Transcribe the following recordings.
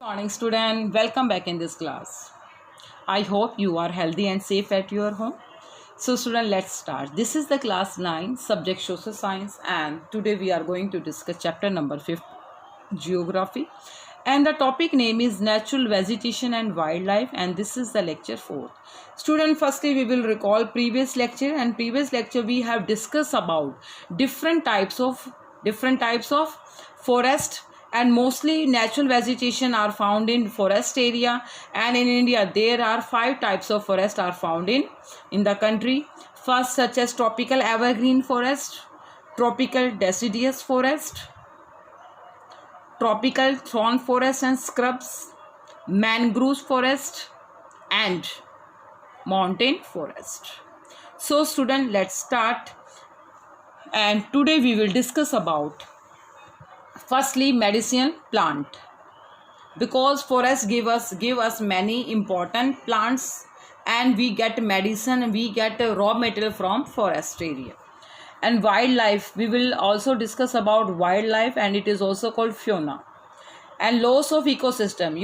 Morning student, welcome back in this class. I hope you are healthy and safe at your home. So student, let's start. This is the class 9 subject social science, and today we are going to discuss chapter number 5, geography, and the topic name is natural vegetation and wildlife, and this is the lecture 4. Student, firstly we will recall previous lecture, and previous lecture we have discussed about different types of forest, and mostly natural vegetation are found in forest area, and in India there are 5 types of forest are found in the country. First, such as tropical evergreen forest, tropical deciduous forest, tropical thorn forest and scrubs, mangrove forest, and mountain forest. So student, let's start, and today we will discuss about firstly medicinal plant, because forests give us many important plants, and we get medicine, we get raw material from forest area. And wildlife, we will also discuss about wildlife, and it is also called fauna. And loss of ecosystem,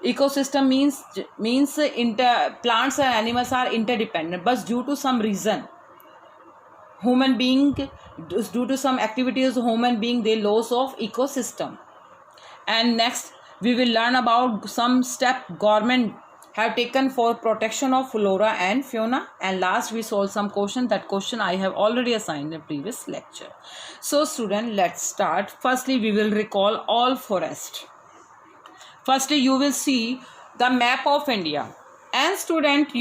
ecosystem means plants and animals are interdependent, but due to some reason due to some activities human being, they loss of ecosystem. And next we will learn about some step government have taken for protection of flora and fauna. And last we solve some question. That question I have already assigned in previous lecture. So student, let's start. Firstly we will recall all forest. Firstly you will see the map of India, and student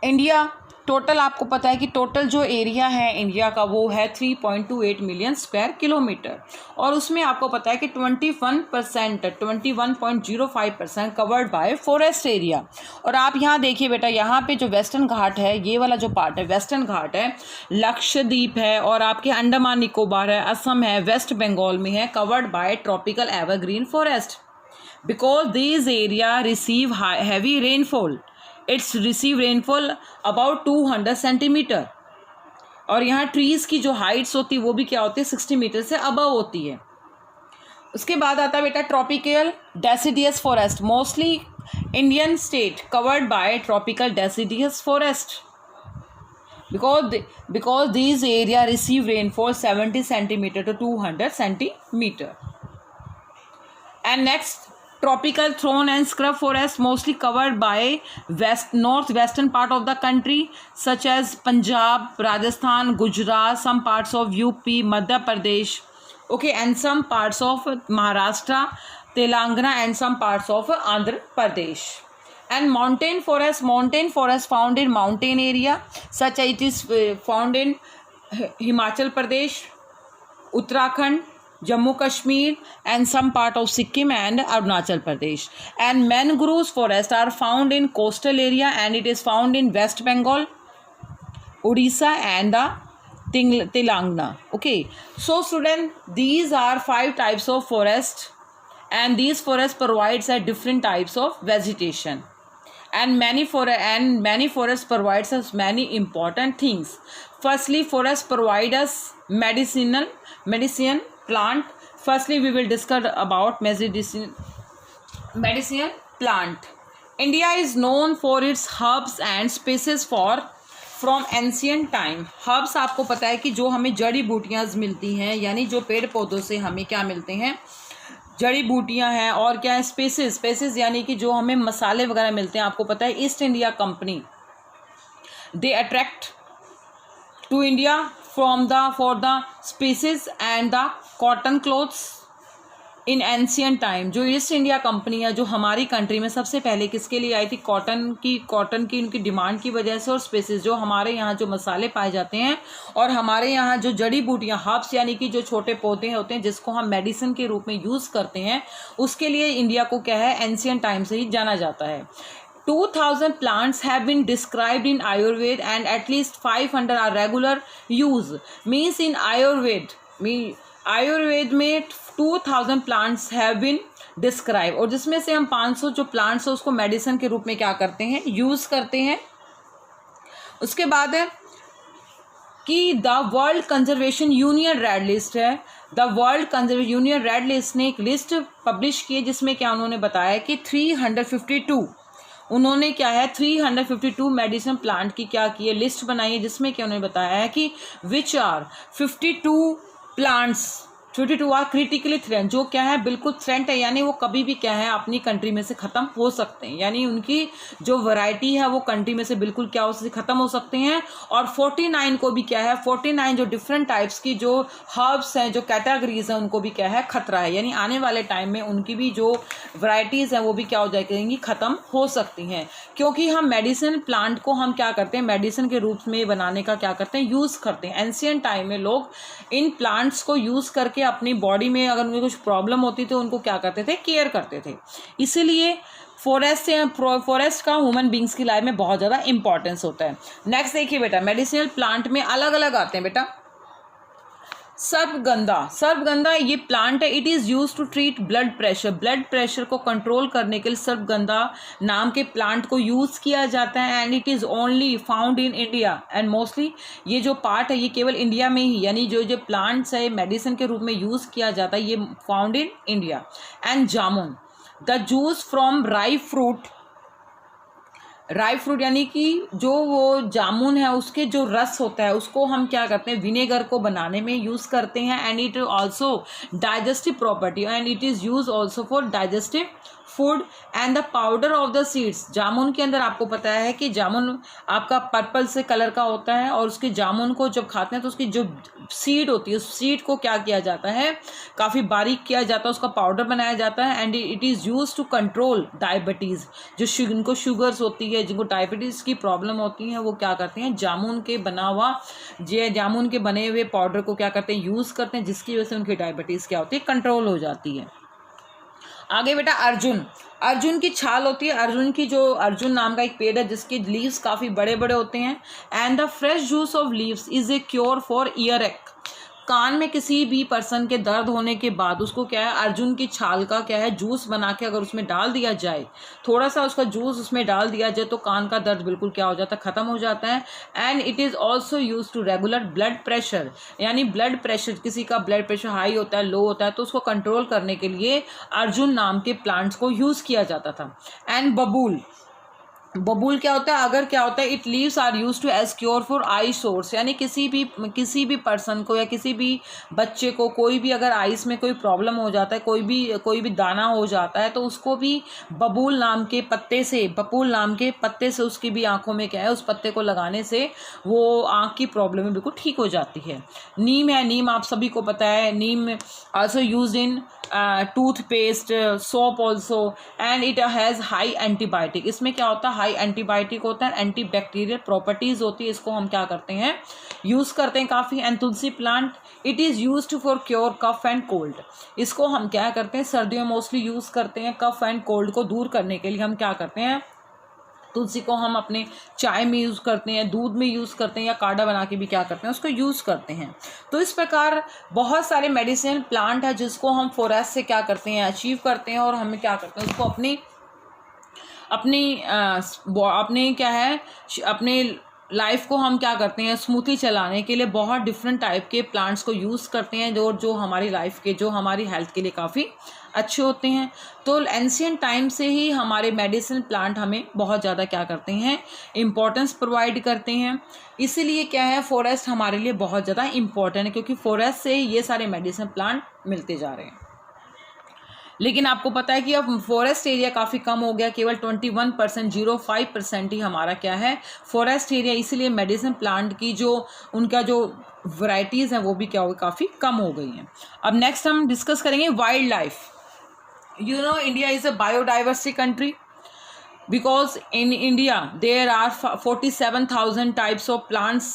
India total, आपको पता है कि total जो area है India का वो है 3.28 million square kilometre, और उसमें आपको पता है कि 21.05% कवर्ड बाय फॉरेस्ट एरिया। और आप यहाँ देखिए बेटा, यहाँ पे जो वेस्टर्न घाट है, ये वाला जो पार्ट है वेस्टर्न घाट है, लक्षद्वीप है, और आपके अंडमान निकोबार है, असम है, वेस्ट बंगाल में है, covered by tropical evergreen forest. Because this area receive heavy rainfall, it's receive rainfall about 200 centimetre, और यहाँ ट्रीज़ की जो हाइट्स होती है वो भी क्या होती है 60 मीटर से अबव होती है। उसके बाद आता है बेटा tropical deciduous forest, mostly Indian state covered by tropical deciduous forest, because this area receive rainfall 70 centimetre to 200 centimetre. And next tropical thorn and scrub forest, mostly covered by northwestern part of the country, such as Punjab, Rajasthan, Gujarat, some parts of UP, Madhya Pradesh, okay, and some parts of Maharashtra, Telangana, and some parts of Andhra Pradesh. And mountain forest found in mountain area, such as it is found in Himachal Pradesh, Uttarakhand, Jammu Kashmir, and some part of Sikkim and Arunachal Pradesh. And mangrove forests are found in coastal area, and it is found in West Bengal, Odisha, and the Telangana. Okay, so student, these are 5 types of forest, and these forests provides a different types of vegetation, and many forests provides us many important things. Firstly, forests provide us medicine plant. Firstly we will discuss about medicinal plant. India is known for its herbs and spices from ancient time. herbs आपको पता है कि जो हमें जड़ी बूटियाँ मिलती हैं, यानी जो पेड़ पौधों से हमें क्या मिलते हैं, जड़ी बूटियाँ हैं, और क्या है स्पेसेस यानी कि जो हमें मसाले वगैरह मिलते हैं। आपको पता है East India Company they attract to India for the spices and the cotton clothes in ancient time. जो ईस्ट इंडिया कंपनी है, जो हमारी कंट्री में सबसे पहले किसके लिए आई थी, कॉटन की उनकी डिमांड की वजह से, और स्पेसेस जो हमारे यहाँ जो मसाले पाए जाते हैं, और हमारे यहाँ जो जड़ी बूटियाँ हर्ब्स यानी कि जो छोटे पौधे होते हैं जिसको हम मेडिसिन के रूप में यूज़ करते हैं, उसके लिए इंडिया को क्या है एंशियंट टाइम से ही जाना जाता है। 2000 plants have been described in Ayurveda, and at least 500 are regular use. Means in Ayurveda में 2000 plants have been described, और जिसमें से हम 500 जो plants है उसको मेडिसिन के रूप में क्या करते हैं, यूज़ करते हैं। उसके बाद है कि the world conservation union red list है, the world conservation union red list ने एक लिस्ट पब्लिश की है जिसमें क्या उन्होंने बताया कि 352 उन्होंने क्या है 352 मेडिसिन प्लांट की क्या की है लिस्ट बनाई है, जिसमें क्या उन्होंने बताया है कि which are 52 plants 52 are critically threat, जो क्या है बिल्कुल थ्रेट है, यानी वो कभी भी क्या है अपनी कंट्री में से ख़त्म हो सकते हैं, यानी उनकी जो वैरायटी है वो कंट्री में से बिल्कुल क्या हो सकती ख़त्म हो सकते हैं। और 49 को भी क्या है 49 जो डिफरेंट टाइप्स की जो हर्ब्स हैं, जो कैटेगरीज हैं, उनको भी क्या है खतरा है, यानी आने वाले टाइम में उनकी भी जो वैरायटीज़ हैं वो भी क्या हो जाएंगी ख़त्म हो सकती हैं। क्योंकि हम मेडिसिन प्लांट को हम क्या करते हैं मेडिसिन के रूप में बनाने का क्या करते हैं यूज़ करते हैं। एंशियंट टाइम में लोग इन प्लांट्स को यूज़ करके अपनी बॉडी में अगर उनको कुछ प्रॉब्लम होती थी उनको क्या करते थे केयर करते थे। इसीलिए फॉरेस्ट का ह्यूमन बींग्स की लाइफ में बहुत ज़्यादा इंपॉर्टेंस होता है। नेक्स्ट देखिए बेटा, मेडिसिनल प्लांट में अलग अलग आते हैं बेटा। सर्पगंधा ये प्लांट है, it is use to treat blood pressure को कंट्रोल करने के लिए सर्पगंधा नाम के प्लांट को यूज़ किया जाता है। And it is only found in India and mostly ये जो पार्ट है ये केवल इंडिया में ही, यानी जो प्लांट्स है मेडिसिन के रूप में यूज़ किया जाता है ये found in India. And jamun, the juice from राई फ्रूट यानी कि जो वो जामुन है उसके जो रस होता है उसको हम क्या करते हैं विनेगर को बनाने में यूज़ करते हैं। And it also digestive property and it is use also for digestive food. And the powder of the seeds, जामुन के अंदर आपको पता है कि जामुन आपका पर्पल से कलर का होता है और उसके जामुन को जब खाते हैं तो उसकी जो सीड होती है उस सीड को क्या किया जाता है काफ़ी बारीक किया जाता है, उसका पाउडर बनाया जाता है। And it is use to control diabetes, जो जिनको शुगर्स होती है, जिनको डायबिटीज़ की प्रॉब्लम होती है, वो क्या करते हैं जामुन के बने हुए पाउडर को क्या करते हैं यूज़ करते हैं, जिसकी वजह से उनकी डायबिटीज़ क्या होती है कंट्रोल हो जाती है। आगे बेटा अर्जुन की छाल होती है, अर्जुन नाम का एक पेड़ है जिसके लीव्स काफ़ी बड़े बड़े होते हैं। And the fresh juice of leaves is a cure for year एक, कान में किसी भी पर्सन के दर्द होने के बाद उसको क्या है अर्जुन की छाल का क्या है जूस बना के अगर उसमें डाल दिया जाए, थोड़ा सा उसका जूस उसमें डाल दिया जाए तो कान का दर्द बिल्कुल क्या हो जाता है ख़त्म हो जाता है। And it is also use to regular blood pressure, यानी ब्लड प्रेशर किसी का ब्लड प्रेशर हाई होता है लो होता है तो उसको कंट्रोल करने के लिए अर्जुन नाम के प्लांट्स को यूज़ किया जाता था। एंड बबूल क्या होता है अगर क्या होता है it leaves are use to as cure for eye sores, यानी किसी भी पर्सन को या किसी भी बच्चे को कोई भी अगर आइस में कोई प्रॉब्लम हो जाता है, कोई भी दाना हो जाता है तो उसको भी बबूल नाम के पत्ते से उसकी भी आंखों में क्या है उस पत्ते को लगाने से वो आँख की प्रॉब्लम बिल्कुल ठीक हो जाती है। नीम आप सभी को पता है, neem also use in toothpaste soap also. And it has high antibiotic, इसमें क्या होता है हाई एंटीबायोटिक होता है, एंटी बैक्टीरियल प्रॉपर्टीज़ होती है, इसको हम क्या करते हैं यूज़ करते हैं काफ़ी। And tulsi plant it is used for cure cough and cold, इसको हम क्या करते हैं सर्दियों में मोस्टली यूज़ करते हैं, कफ एंड कोल्ड को दूर करने के लिए हम क्या करते हैं तुलसी को हम अपने चाय में यूज़ करते हैं, दूध में यूज़ करते हैं या काढ़ा बना के भी क्या करते हैं उसको यूज़ करते हैं। तो इस प्रकार बहुत सारे मेडिसिनल प्लांट है जिसको हम फॉरेस्ट से क्या करते हैं अचीव करते हैं और हमें क्या करते हैं उसको अपने लाइफ को हम क्या करते हैं स्मूथली चलाने के लिए बहुत डिफरेंट टाइप के प्लांट्स को यूज़ करते हैं जो हमारी लाइफ के जो हमारी हेल्थ के लिए काफ़ी अच्छे होते हैं। तो एंशियंट टाइम से ही हमारे मेडिसिन प्लांट हमें बहुत ज़्यादा क्या करते हैं इम्पोर्टेंस प्रोवाइड करते हैं। इसीलिए क्या है फॉरेस्ट हमारे लिए बहुत ज़्यादा इम्पोर्टेंट है क्योंकि फॉरेस्ट से ये सारे मेडिसिन प्लांट मिलते जा रहे हैं। लेकिन आपको पता है कि अब फॉरेस्ट एरिया काफ़ी कम हो गया, केवल 21% ही हमारा क्या है फॉरेस्ट एरिया, इसीलिए मेडिसिन प्लांट की जो वैरायटीज़ हैं वो भी क्या हो काफ़ी कम हो गई हैं। अब नेक्स्ट हम डिस्कस करेंगे wild life. You know, India is a biodiversity country because in India there are 47,000 types of plants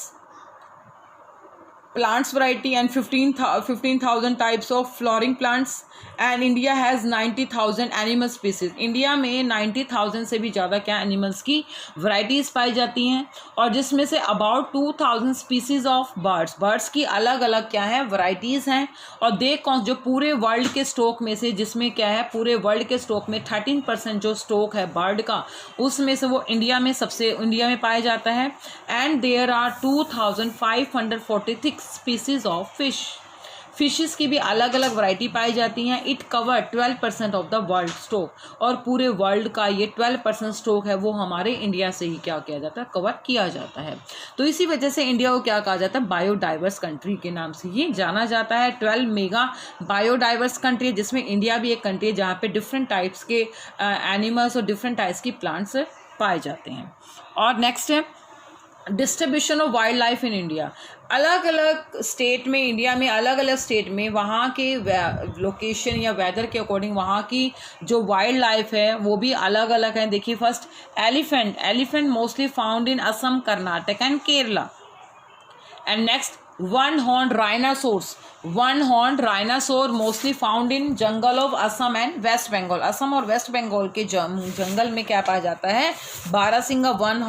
plants variety and 15,000 types of flowering plants, and India has 90,000 animal species. India में 90,000 से भी ज़्यादा क्या animals की varieties पाई जाती हैं, और जिसमें say about 2,000 species of birds की अलग अलग क्या है वराइटीज़ हैं। और दे जो पूरे वर्ल्ड के स्टॉक में से, जिसमें क्या है पूरे वर्ल्ड के स्टॉक में 13% जो स्टॉक है बर्ड का, उसमें से वो इंडिया में पाया जाता है। And there are 2,546 species of fishes की भी अलग अलग वैरायटी पाई जाती हैं। It cover 12% of the world stock, और पूरे वर्ल्ड का ये 12% स्टॉक है वो हमारे इंडिया से ही क्या किया जाता है, कवर किया जाता है। तो इसी वजह से इंडिया को क्या कहा जाता है, बायोडाइवर्स कंट्री के नाम से ये जाना जाता है। 12 मेगा बायोडाइवर्स कंट्री, जिसमें इंडिया भी एक कंट्री है जहाँ पे डिफरेंट टाइप्स के एनिमल्स और डिफरेंट टाइप्स की प्लांट्स पाए जाते हैं। और नेक्स्ट है distribution of wild life in India. अलग अलग स्टेट में, इंडिया में अलग अलग स्टेट में वहाँ के लोकेशन या वेदर के अकॉर्डिंग वहाँ की जो वाइल्ड लाइफ है वो भी अलग अलग है। देखिए first elephant mostly found in Assam, Karnataka and Kerala. And next one horn rhinoceros mostly found in jungle of Assam and West Bengal. Assam और वेस्ट बंगाल के जंगल में क्या पाया जाता है, बारहसिंगा one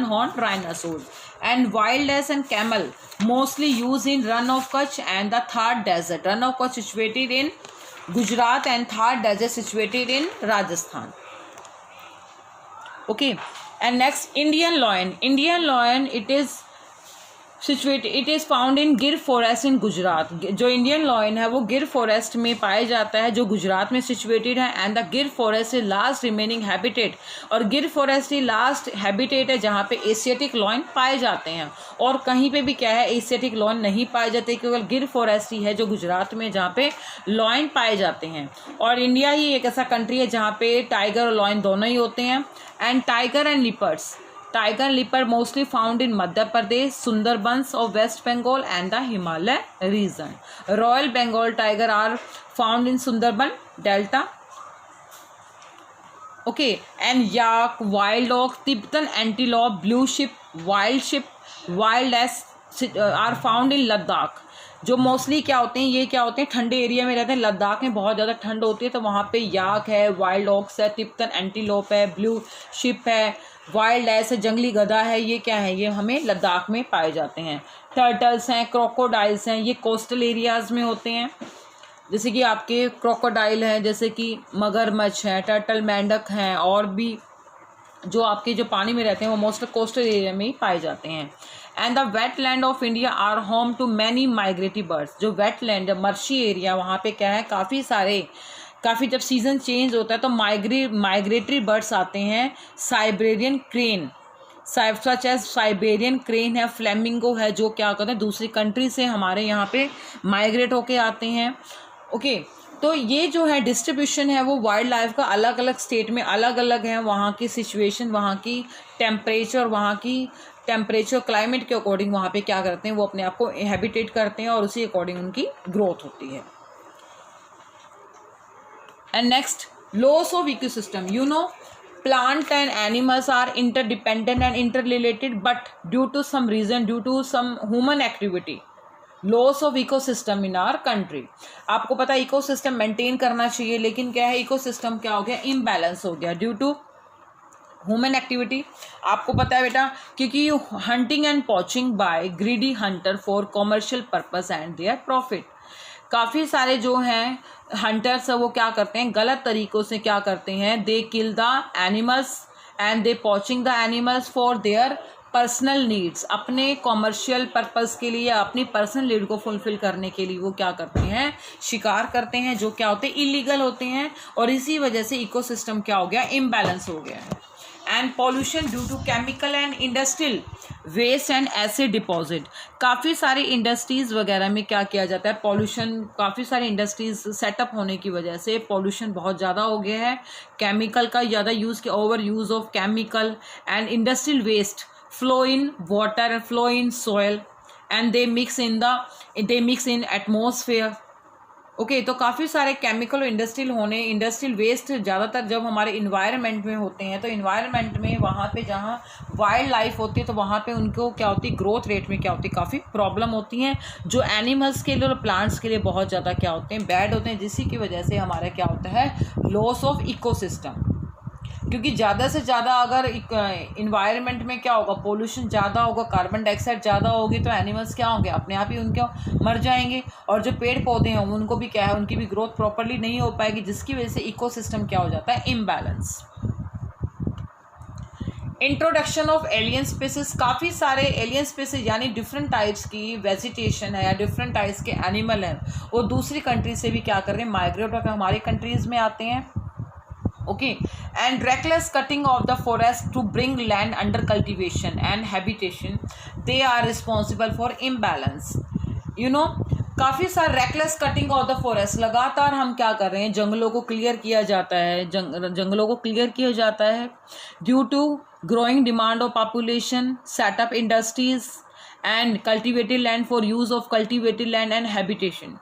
horn rhinoceros. And wild ass and camel mostly use in Rann of Kutch and the Thar desert. Rann of Kutch situated in Gujarat and Thar desert situated in Rajasthan. Okay, and next Indian lion it is found in Gir forest इन गुजरात। जो Indian lion है वो गिर forest में पाया जाता है जो गुजरात में सिचुएटेड है। एंड द गिर forest is last remaining habitat, और गिर फॉरेस्ट ही लास्ट हैबिटेट है जहाँ पे एशियाटिक लॉयन पाए जाते हैं। और कहीं पे भी क्या है एशियाटिक लॉयन नहीं पाए जाते, केवल गिर फॉरेस्ट ही है जो गुजरात में जहाँ पे लॉयन पाए जाते हैं। और इंडिया ही एक ऐसा कंट्री है जहाँ पे टाइगर और लॉयन दोनों ही होते हैं। And tiger and leopard mostly found in Madhya Pradesh, Sundarbans of West Bengal and the Himalaya region. Royal Bengal tiger are found in Sundarban delta. Okay, and yak, wild ox, Tibetan antelope, blue sheep, wild ass are found in Ladakh. जो mostly क्या होते हैं, ये क्या होते हैं ठंडे area में रहते हैं। लद्दाख में बहुत ज़्यादा ठंड होती है, तो वहाँ पे याक है, वाइल्ड ऑक्स है, तिब्बतन एंटीलोप है, ब्लू शिप है, वाइल्ड एस है, जंगली गधा है। ये क्या है, ये हमें लद्दाख में पाए जाते हैं। टर्टल्स हैं, क्रोकोडाइल्स हैं, ये कोस्टल एरियाज़ में होते हैं। जैसे कि आपके क्रोकोडाइल हैं, जैसे कि मगरमच्छ है, टर्टल, मेंढक हैं, और भी जो आपके जो पानी में रहते हैं वो मोस्ट कोस्टल एरिया में ही पाए जाते हैं। And the wetland of India are home to many migratory birds. जो वेटलैंड मर्शी एरिया, वहाँ पे क्या है काफ़ी जब सीज़न चेंज होता है तो माइग्रेटरी बर्ड्स आते हैं। Siberian crane such as Siberian crane है, फ्लेमिंगो है, जो क्या करते हैं दूसरी कंट्री से हमारे यहाँ पे माइग्रेट होके आते हैं। ओके, तो ये जो है डिस्ट्रीब्यूशन है वो वाइल्ड लाइफ का अलग अलग स्टेट में अलग अलग है। वहाँ की सिचुएशन, वहाँ की टेम्परेचर क्लाइमेट के अकॉर्डिंग वहाँ पे क्या करते हैं, वो अपने आप को हैबिटेट करते हैं और उसी अकॉर्डिंग उनकी ग्रोथ होती है। And next, loss of ecosystem. Plant and animals are interdependent and interrelated, but due to some reason, due to some human activity, loss of ecosystem in our country। आपको पता है इकोसिस्टम मेंटेन करना चाहिए, लेकिन क्या है इकोसिस्टम क्या हो गया, इम्बैलेंस हो गया ड्यू टू ह्यूमन एक्टिविटी। आपको पता है बेटा, क्योंकि hunting and poaching by greedy hunter for commercial purpose and their profit. काफ़ी सारे जो हैं हंटर्स वो क्या करते हैं, गलत तरीक़ों से क्या करते हैं, they kill the animals and they poaching the animals for their personal needs. अपने कॉमर्शियल पर्पस के लिए, अपनी पर्सनल नीड को फुलफ़िल करने के लिए वो क्या करते हैं, शिकार करते हैं, जो क्या होते हैं इलीगल होते हैं। और इसी वजह से इकोसिस्टम क्या हो गया, इम्बैलेंस हो गया है। And pollution due to chemical and industrial waste and acid deposit. काफ़ी सारी इंडस्ट्रीज़ वगैरह में क्या किया जाता है, पॉल्यूशन, काफ़ी सारी इंडस्ट्रीज़ सेटअप होने की वजह से पॉल्यूशन बहुत ज़्यादा हो गया है। केमिकल का ज़्यादा यूज़ किया, over use of chemical and industrial waste flow in water, flow in soil, and they mix in atmosphere. Okay तो काफ़ी सारे केमिकल और इंडस्ट्रियल वेस्ट ज़्यादातर जब हमारे इन्वायरमेंट में होते हैं, तो इन्वायरमेंट में वहाँ पे जहाँ वाइल्ड लाइफ होती है तो वहाँ पे उनको क्या होती है, ग्रोथ रेट में क्या होती है, काफ़ी प्रॉब्लम होती हैं, जो एनिमल्स के लिए और प्लांट्स के लिए बहुत ज़्यादा क्या होते हैं, बैड होते हैं, जिसकी की वजह से हमारा क्या होता है, लॉस ऑफ इकोसिस्टम। क्योंकि ज़्यादा से ज़्यादा अगर इन्वायरमेंट में क्या होगा, पोल्यूशन ज़्यादा होगा, कार्बन डाइऑक्साइड ज़्यादा होगी, तो एनिमल्स क्या होंगे, अपने आप ही उनके मर जाएंगे, और जो पेड़ पौधे हैं उनको भी क्या है, उनकी भी ग्रोथ प्रॉपरली नहीं हो पाएगी, जिसकी वजह से इकोसिस्टम क्या हो जाता है, imbalance. Introduction of alien species, काफ़ी सारे एलियन स्पीसीज यानी डिफरेंट टाइप्स की वेजिटेशन है या डिफरेंट टाइप्स के एनिमल हैं, वो दूसरी कंट्री से भी क्या कर रहे हैं, माइग्रेट होकर हमारे कंट्रीज़ में आते हैं। Okay and reckless cutting of the forest to bring land under cultivation and habitation, they are responsible for imbalance, you know। काफ़ी सारा reckless cutting of the forest, लगातार हम क्या कर रहे हैं, जंगलों को क्लियर किया जाता है, जंगलों को क्लियर किया जाता है due to growing demand of population, setup industries and cultivated land for use of cultivated land and habitation.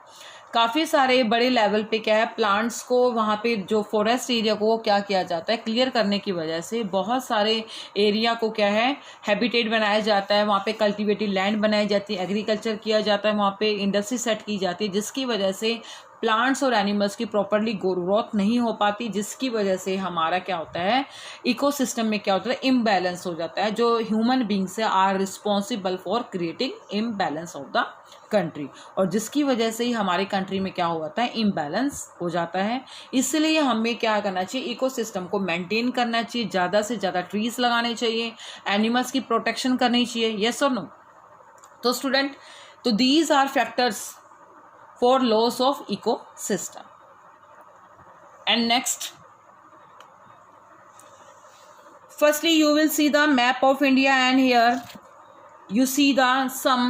काफ़ी सारे बड़े लेवल पे क्या है, प्लांट्स को वहाँ पे जो फॉरेस्ट एरिया को क्या किया जाता है, क्लियर करने की वजह से बहुत सारे एरिया को क्या है, हैबिटेट बनाया जाता है, वहाँ पे कल्टिवेटेड लैंड बनाई जाती है, एग्रीकल्चर किया जाता है, वहाँ पे इंडस्ट्री सेट की जाती है, जिसकी वजह से प्लांट्स और एनिमल्स की प्रॉपरली ग्रोथ नहीं हो पाती, जिसकी वजह से हमारा क्या होता है, इकोसिस्टम में क्या होता है, इम्बैलेंस हो जाता है, जो human beings are responsible for creating imbalance of the country, और जिसकी वजह से ही हमारी कंट्री में क्या होता है, इम्बैलेंस हो जाता है। इसलिए हमें क्या करना चाहिए, इकोसिस्टम को मेंटेन करना चाहिए, ज़्यादा से ज़्यादा ट्रीज लगाने चाहिए, एनिमल्स की प्रोटेक्शन करनी चाहिए, यस और नो। तो स्टूडेंट, तो these are factors for loss of ecosystem. And next, firstly you will see the map of India, and here you see the some,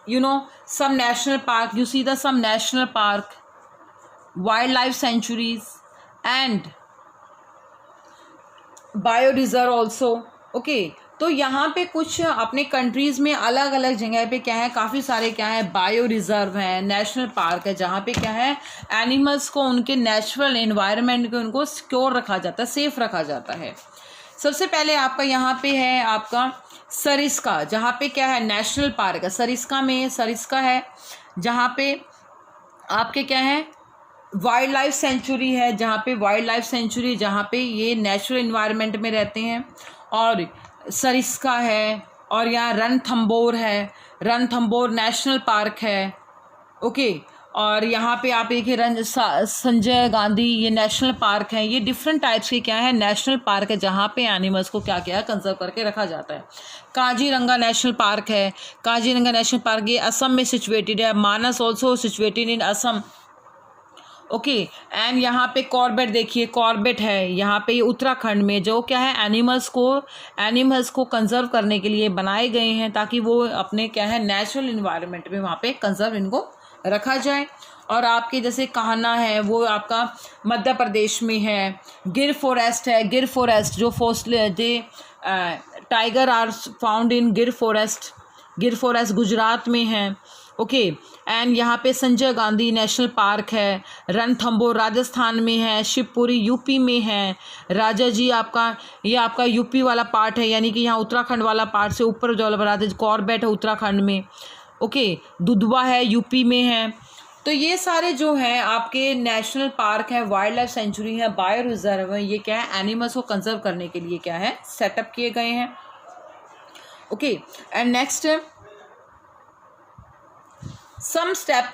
you know, some national park, you see the some national park, wildlife sanctuaries and bioreserve also. Okay, तो यहाँ पे कुछ अपने countries में अलग अलग जगह पे क्या है, काफ़ी सारे क्या है, बायो रिज़र्व हैं, नेशनल पार्क है, जहाँ पे क्या है, एनिमल्स को उनके नेचुरल एनवायरनमेंट को उनको सिक्योर रखा जाता है, सेफ रखा जाता है। सबसे पहले आपका यहाँ पे है आपका सरिस्का, जहाँ पे क्या है, नेशनल पार्क है, सरिस्का में सरिस्का है, जहाँ पे आपके क्या है, वाइल्ड लाइफ सेंचुरी है, जहाँ पे वाइल्ड लाइफ सेंचुरी, जहाँ पे ये नेचुरल इन्वायरमेंट में रहते हैं, और सरिस्का है, और यहाँ रणथंबोर है, रणथंबोर नेशनल पार्क है। ओके, और यहाँ पे आप एक संजय गांधी, ये नेशनल पार्क है, ये डिफरेंट टाइप्स के क्या है, नेशनल पार्क है, जहाँ पे एनिमल्स को क्या क्या है, कंजर्व करके रखा जाता है। काजीरंगा नेशनल पार्क है, काजीरंगा नेशनल पार्क ये असम में सिचुएटेड है, Manas also situated in Assam. Okay and यहाँ पे कॉर्बेट, देखिए कॉर्बेट है यहाँ पे, ये उत्तराखंड में, जो क्या है, एनिमल्स को कंजर्व करने के लिए बनाए गए हैं, ताकि वो अपने क्या है, नेचुरल इन्वायरमेंट में वहाँ पे कंजर्व इनको रखा जाए। और आपके जैसे कान्हा है, वो आपका मध्य प्रदेश में है। गिर फॉरेस्ट है, गिर फॉरेस्ट जो tiger are found in Gir forest Gujarat में है। ओके एंड यहाँ पे संजय गांधी नेशनल पार्क है, रणथंबोर राजस्थान में है, शिवपुरी यूपी में है, राजा जी आपका, ये आपका यूपी वाला पार्ट है, यानी कि यहाँ उत्तराखंड वाला पार्ट से ऊपर जो राजा कॉर्बेट है उत्तराखंड में। ओके दुधवा है यूपी में है। तो ये सारे जो हैं आपके नेशनल पार्क है, वाइल्ड लाइफ सेंचुरी है, बायो रिजर्व है, ये क्या है, एनिमल्स को कंजर्व करने के लिए क्या है, सेटअप किए गए हैं। Okay and next, some step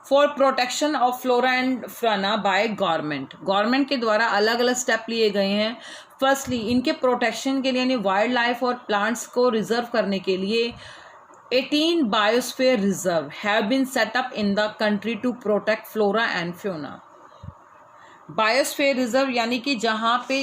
for protection of flora and fauna by government के द्वारा अलग अलग स्टेप लिए गए हैं। फर्स्टली इनके प्रोटेक्शन के लिए, यानी वाइल्ड लाइफ और प्लांट्स को रिजर्व करने के लिए 18 biosphere reserve have been set up in the country to protect flora and fauna. Biosphere reserve यानी कि जहाँ पे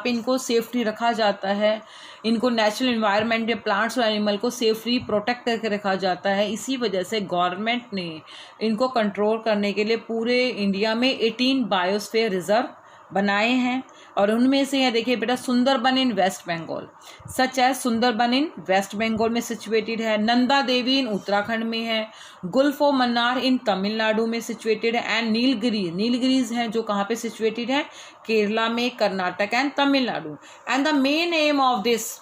इनको सेफ्टी रखा जाता है, इनको नेचुरल इन्वायरमेंट में प्लांट्स और एनिमल को सेफली प्रोटेक्ट करके रखा जाता है। इसी वजह से गवर्नमेंट ने इनको कंट्रोल करने के लिए पूरे इंडिया में 18 बायोस्फीयर रिजर्व बनाए हैं, और उनमें से है देखिए बेटा सुंदरबन इन वेस्ट बंगाल, सच है सुंदरबन इन वेस्ट बंगाल में सिचुएटेड है, नंदा देवी इन उत्तराखंड में है, गुल्फ ऑफ मन्नार इन तमिलनाडु में सिचुएटेड है, एंड नीलगिरीज हैं जो कहाँ पे सिचुएटेड है, केरला में, Karnataka and Tamil Nadu. And the main aim of this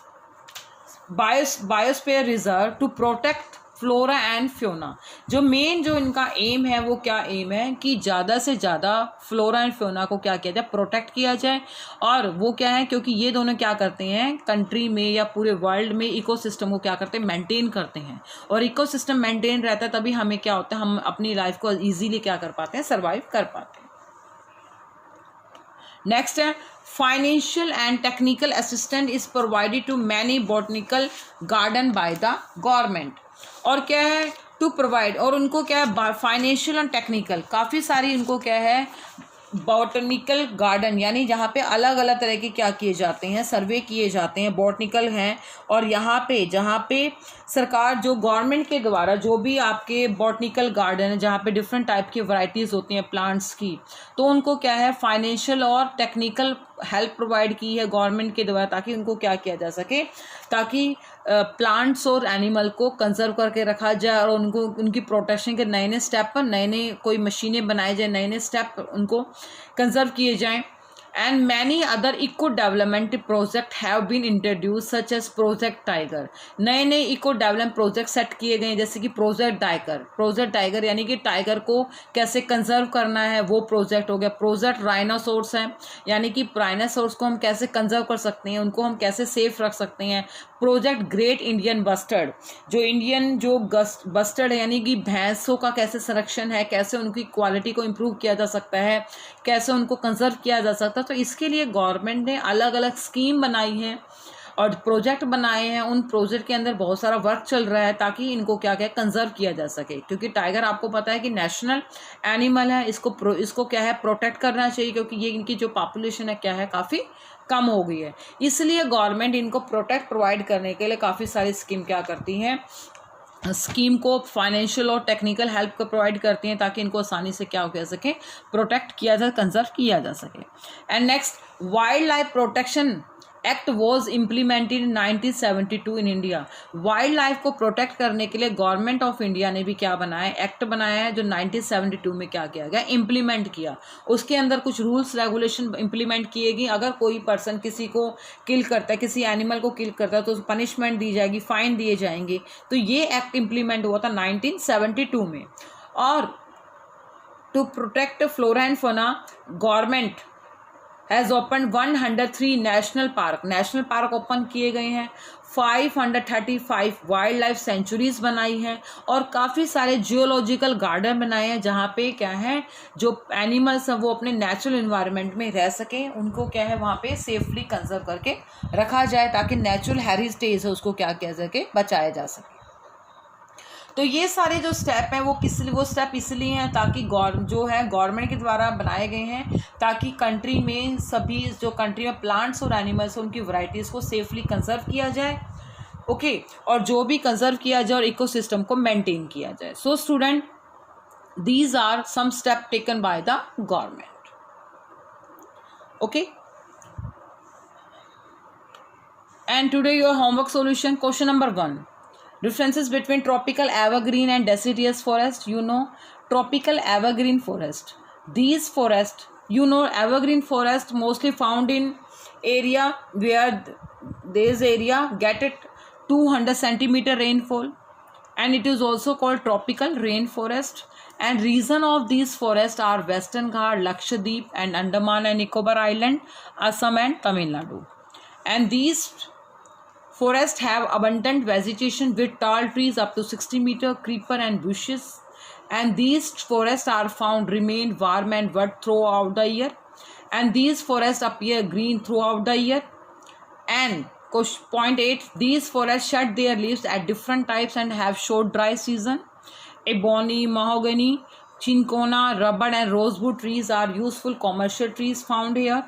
biosphere reserve to protect flora and fauna, जो मेन जो इनका एम है वो क्या एम है कि ज़्यादा से ज़्यादा फ्लोरा एंड फ्योना को क्या किया जाए, प्रोटेक्ट किया जाए। और वो क्या है, क्योंकि ये दोनों क्या करते हैं कंट्री में या पूरे वर्ल्ड में इकोसिस्टम को क्या करते हैं, मेंटेन करते हैं, और इकोसिस्टम मेंटेन रहता है तभी हमें क्या होता है, हम अपनी लाइफ को ईजीली क्या कर पाते हैं, सर्वाइव कर पाते हैं। नेक्स्ट है financial and technical assistant is provided to many botanical garden by the government, और क्या है टू प्रोवाइड, और उनको क्या है फाइनेंशियल एंड टेक्निकल, काफ़ी सारी उनको क्या है बॉटनिकल गार्डन, यानी जहाँ पे अलग अलग तरह के क्या किए जाते हैं, सर्वे किए जाते हैं, बॉटनिकल हैं, और यहाँ पे जहाँ पे सरकार जो गवर्नमेंट के द्वारा जो भी आपके बॉटनिकल गार्डन है जहाँ पे डिफरेंट टाइप की वैरायटीज़ होती हैं प्लांट्स की, तो उनको क्या है फाइनेंशियल और टेक्निकल हेल्प प्रोवाइड की है गवर्नमेंट के द्वारा, ताकि उनको क्या किया जा सके, ताकि प्लांट्स और एनिमल को कंजर्व करके रखा जाए, और उनको उनकी प्रोटेक्शन के नए नए स्टेप पर नए नए कोई मशीनें बनाई जाए, नए नए स्टेप उनको कंजर्व किए जाएं। And many other eco development project have been introduce such as project tiger, नए नए इको डेवलपमेंट प्रोजेक्ट सेट किए गए जैसे कि प्रोजेक्ट टाइगर यानी कि टाइगर को कैसे कंजर्व करना है वो प्रोजेक्ट हो गया। प्रोजेक्ट राइनोसोर्स है, यानी कि राइनोसोर्स को हम कैसे कंजर्व कर सकते हैं, उनको हम कैसे सेफ रख सकते हैं। प्रोजेक्ट ग्रेट इंडियन बस्टर्ड, जो बस्टर्ड है यानी कि भैंसों का कैसे संरक्षण है, कैसे उनकी क्वालिटी को इम्प्रूव किया जा सकता है, कैसे उनको कंजर्व किया जा सकता है, तो इसके लिए गवर्नमेंट ने अलग अलग स्कीम बनाई है और प्रोजेक्ट बनाए हैं। उन प्रोजेक्ट के अंदर बहुत सारा वर्क चल रहा है ताकि इनको क्या क्या कंजर्व किया जा सके, क्योंकि टाइगर आपको पता है कि नेशनल एनिमल है, इसको क्या है प्रोटेक्ट करना चाहिए, क्योंकि ये इनकी जो पॉपुलेशन है क्या है काफ़ी कम हो गई है। इसलिए गवर्नमेंट इनको प्रोटेक्ट प्रोवाइड करने के लिए काफ़ी सारी स्कीम क्या करती हैं, स्कीम को फाइनेंशियल और टेक्निकल हेल्प को प्रोवाइड करती हैं ताकि इनको आसानी से क्या हो सके, प्रोटेक्ट किया जा, कंजर्व किया जा सके। And next wild life protection act was implemented in 1972 in India. Wild life को प्रोटेक्ट करने के लिए गवर्नमेंट ऑफ इंडिया ने भी क्या बनाया, एक्ट बनाया है जो 1972 में क्या किया गया, इम्प्लीमेंट किया। उसके अंदर कुछ रूल्स रेगुलेशन इम्प्लीमेंट किए गई। अगर कोई पर्सन किसी को किल करता है, किसी एनिमल को किल करता है तो पनिशमेंट दी जाएगी, फाइन दिए जाएंगे। तो ये एक्ट इम्प्लीमेंट हुआ था 1972 में। और to protect flora and fauna government has open 103 national park open किए गए हैं, 535 वाइल्ड लाइफ सेंचुरीज बनाई हैं, और काफ़ी सारे जियोलॉजिकल गार्डन बनाए हैं जहाँ पे क्या है जो एनिमल्स हैं वो अपने नेचुरल इन्वायरमेंट में रह सकें, उनको क्या है वहाँ पे सेफली कंजर्व करके रखा जाए ताकि नेचुरल हेरिटेज है उसको क्या किया सके, बचाया जा सके। तो ये सारे जो स्टेप हैं वो स्टेप इसलिए हैं ताकि गवर्नमेंट के द्वारा बनाए गए हैं ताकि कंट्री में सभी जो कंट्री में प्लांट्स और एनिमल्स उनकी वैरायटीज़ को सेफली कंजर्व किया जाए, ओके, और जो भी कंजर्व किया जाए और इकोसिस्टम को मेंटेन किया जाए। So student, these are some step taken by the government, okay. And today your homework solution, question number 1, differences between tropical evergreen and deciduous forest. You know tropical evergreen forest, these forest, you know evergreen forest mostly found in area where this area get it 200 centimeter rainfall, and it is also called tropical rainforest. And reason of these forests are Western Ghat, Lakshadweep and Andaman and Nicobar Island, Assam and Tamil Nadu. And these forests have abundant vegetation with tall trees up to 60 meter, creeper and bushes, and these forests are found remain warm and wet throughout the year, and these forests appear green throughout the year. And point 8, these forests shed their leaves at different types and have short dry season. Ebony, mahogany, cinchona, rubber and rosewood trees are useful commercial trees found here.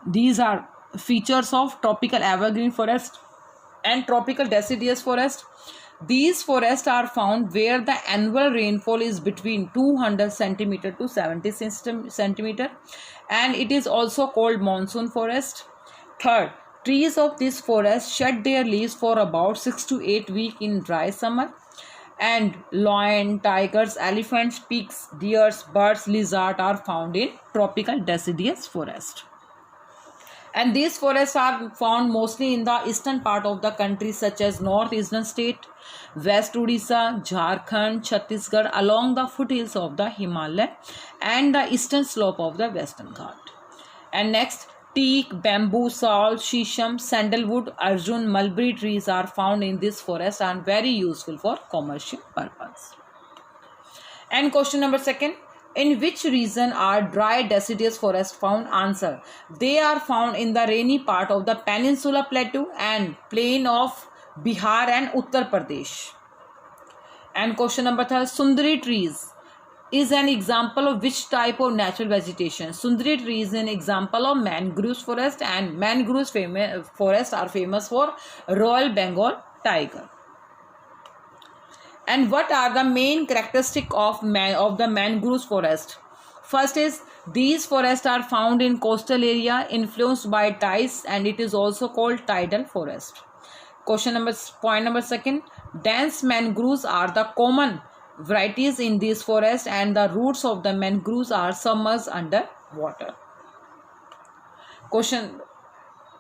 These are features of tropical evergreen forest and tropical deciduous forest. These forests are found where the annual rainfall is between 200 centimeter to 70 centimeter, and it is also called monsoon forest. Third, trees of this forest shed their leaves for about 6 to 8 weeks in dry summer. And lion, tigers, elephants, pigs, deers, birds, lizards are found in tropical deciduous forest. And these forests are found mostly in the eastern part of the country, such as northeastern state, West Odisha, Jharkhand, Chhattisgarh, along the foothills of the Himalaya and the eastern slope of the Western Ghat. And next, teak, bamboo, sal, shisham, sandalwood, arjun, mulberry trees are found in this forest and very useful for commercial purpose. And question number second, in which region are dry deciduous forests found? Answer, they are found in the rainy part of the Peninsula Plateau and plain of Bihar and Uttar Pradesh. And question number third, Sundari trees is an example of which type of natural vegetation? Sundari tree is an example of mangrove forest, and mangrove forests are famous for Royal Bengal tiger. And what are the main characteristics of the mangrove forest? First is, these forests are found in coastal area influenced by tides, and it is also called tidal forest. Point number second, dense mangroves are the common varieties in these forests, and the roots of the mangroves are submerged under water.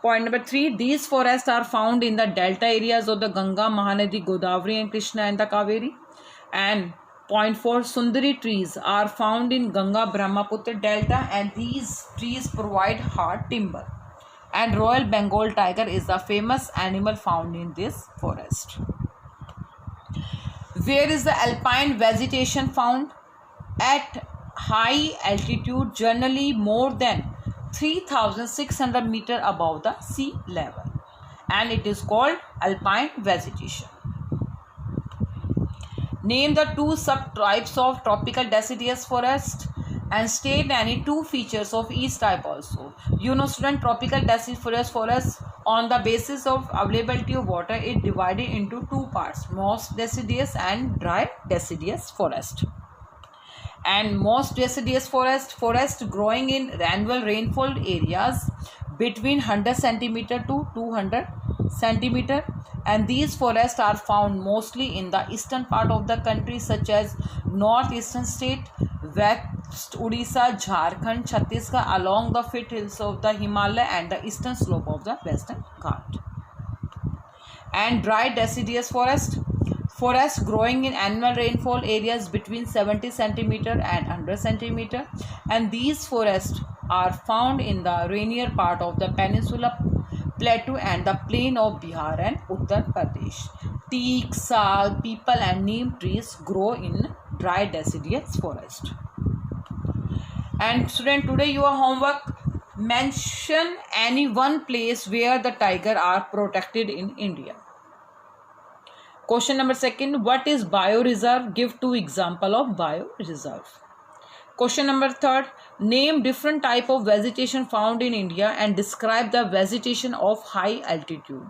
Point number 3, these forests are found in the delta areas of the Ganga, Mahanadi, Godavari and Krishna and the Kaveri. And point 4, Sundari trees are found in Ganga, Brahmaputra delta, and these trees provide hard timber. And Royal Bengal tiger is the famous animal found in this forest. Where is the alpine vegetation found? At high altitude, generally more than 3,600 meters above the sea level, and it is called alpine vegetation. Name the 2 subtypes of tropical deciduous forest and state any 2 features of each type also. You know student, tropical deciduous forest on the basis of availability of water is divided into 2 parts, moist deciduous and dry deciduous forest. And moist deciduous forest growing in annual rainfall areas between 100 centimeter to 200 centimeter, and these forests are found mostly in the eastern part of the country, such as northeastern state, West Odisha, Jharkhand, Chhattisgarh, along the foothills of the Himalaya and the eastern slope of the Western Ghat. And dry deciduous forests growing in annual rainfall areas between 70 centimeter and 100 centimeter, and these forests are found in the rainier part of the Peninsula Plateau and the plain of Bihar and Uttar Pradesh. Teak, sal, peepal and neem trees grow in dry deciduous forest. And student, today your homework, mention any one place where the tiger are protected in India. Question number second, what is bioreserve? Give 2 example of bioreserve. Question number third, name different type of vegetation found in India and describe the vegetation of high altitude.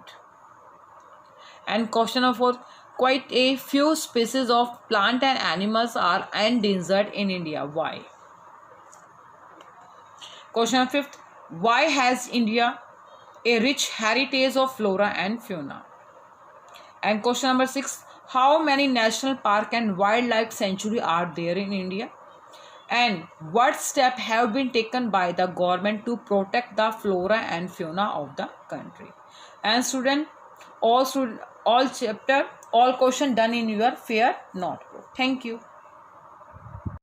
And question number fourth, quite a few species of plant and animals are endangered in India. Why? Question number fifth, why has India a rich heritage of flora and fauna? And question number 6, how many national park and wildlife sanctuary are there in India? And what steps have been taken by the government to protect the flora and fauna of the country? And student, all question done in your fair notebook. Thank you.